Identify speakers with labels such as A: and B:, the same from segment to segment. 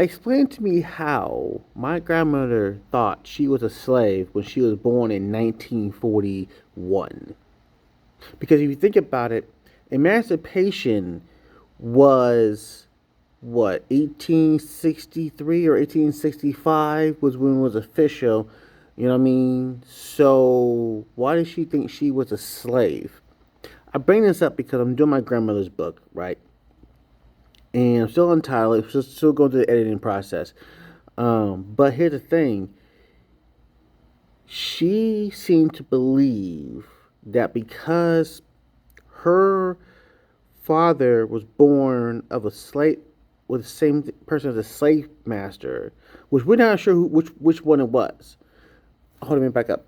A: Explain to me how my grandmother thought she was a slave when she was born in 1941. Because if you think about it, emancipation was what, 1863 or 1865 was when it was official. You know what I mean? So why did she think she was a slave? I bring this up because I'm doing my grandmother's book, right? And I'm still untitled, still going through the editing process. But here's the thing: she seemed to believe that because her father was born of a slave with the same person as a slave master, which we're not sure which one it was. Hold on, let me back up.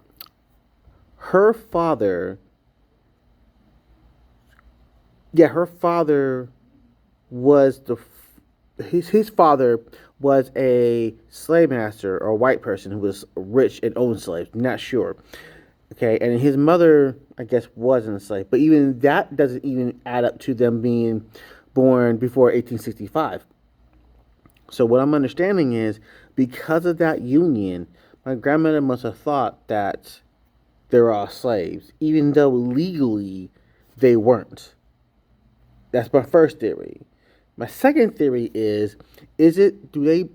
A: Her father, yeah, her father was his father was a slave master or a white person who was rich and owned slaves. Not sure. Okay, and his mother, I guess, wasn't a slave, but even that doesn't even add up to them being born before 1865. So what I'm understanding is because of that union, my grandmother must have thought that they were all slaves, even though legally they weren't. That's my first theory. My second theory is it do they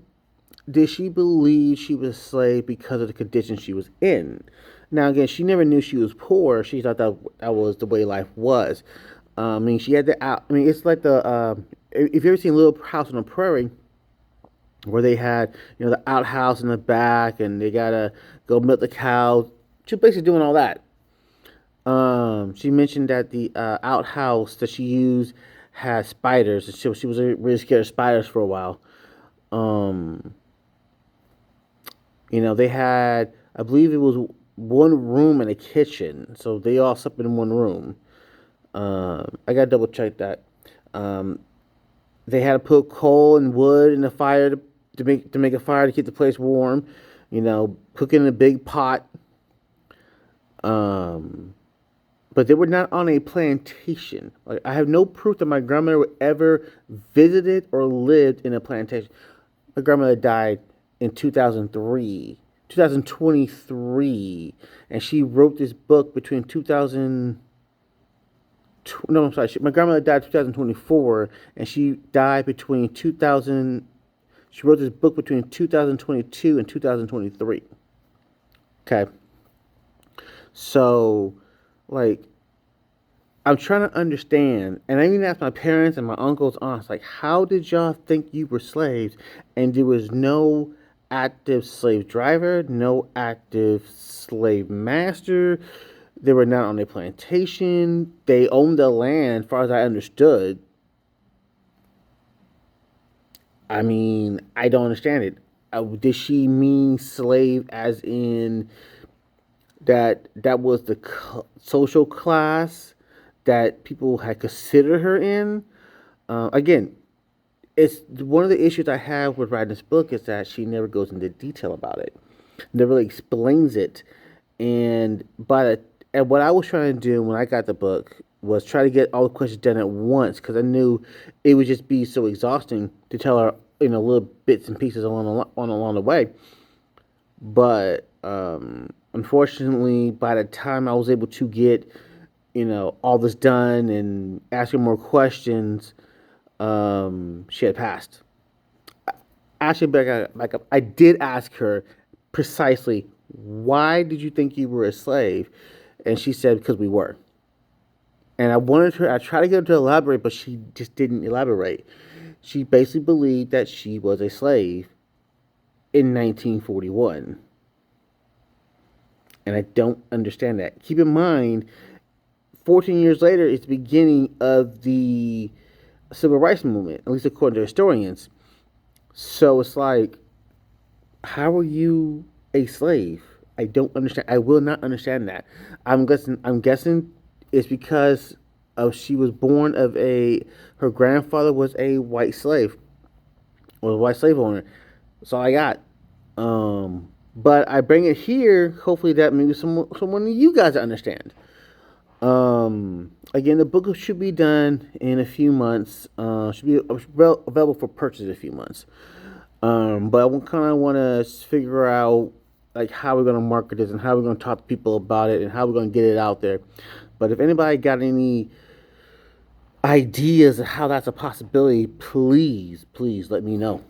A: did she believe she was a slave because of the condition she was in? Now again, she never knew she was poor. She thought that was the way life was. I mean, she had the out. I mean, it's like the if you ever seen Little House on the Prairie, where they had the outhouse in the back, and they gotta go milk the cows. She's basically doing all that. She mentioned that the outhouse that she used had spiders, and she was really scared of spiders for a while. Um, they had, I believe it was one room and a kitchen, so they all slept in one room. I gotta double check that. Um, they had to put coal and wood in the fire to make a fire to keep the place warm. Cooking in a big pot. Um, but they were not on a plantation. Like, I have no proof that my grandmother ever visited or lived in a plantation. My grandmother died in 2023, and she wrote this book between 2000. No, I'm sorry. My grandmother died in 2024, and she died between 2000. She wrote this book between 2022 and 2023. Okay, so like I'm trying to understand, and I even asked my parents and my uncles, aunts, like, how did y'all think you were slaves? And there was no active slave driver, no active slave master. They were not on a plantation. They owned the land, as far as I understood. I mean, I don't understand it. Did she mean slave as in that was the social class that people had considered her in? Again, it's one of the issues I have with writing this book is that she never goes into detail about it, never really explains it, and what I was trying to do when I got the book was try to get all the questions done at once because I knew it would just be so exhausting to tell her little bits and pieces along the way. But unfortunately, by the time I was able to get all this done and asking more questions, she had passed. Actually, back up. I did ask her precisely, why did you think you were a slave? And she said, because we were. And I tried to get her to elaborate, but she just didn't elaborate. She basically believed that she was a slave in 1941. And I don't understand that. Keep in mind, 14 years later, it's the beginning of the civil rights movement, at least according to historians. So it's like, how are you a slave? I don't understand. I will not understand that. I'm guessing it's because of she was born of her grandfather was a white slave or a white slave owner. That's all I got. But I bring it here. Hopefully that maybe someone of you guys understand. Again, the book should be done in a few months. Should be available for purchase in a few months. But I kind of want to figure out like how we're gonna market this and how we're gonna talk to people about it and how we're gonna get it out there. But if anybody got any ideas of how that's a possibility, please let me know.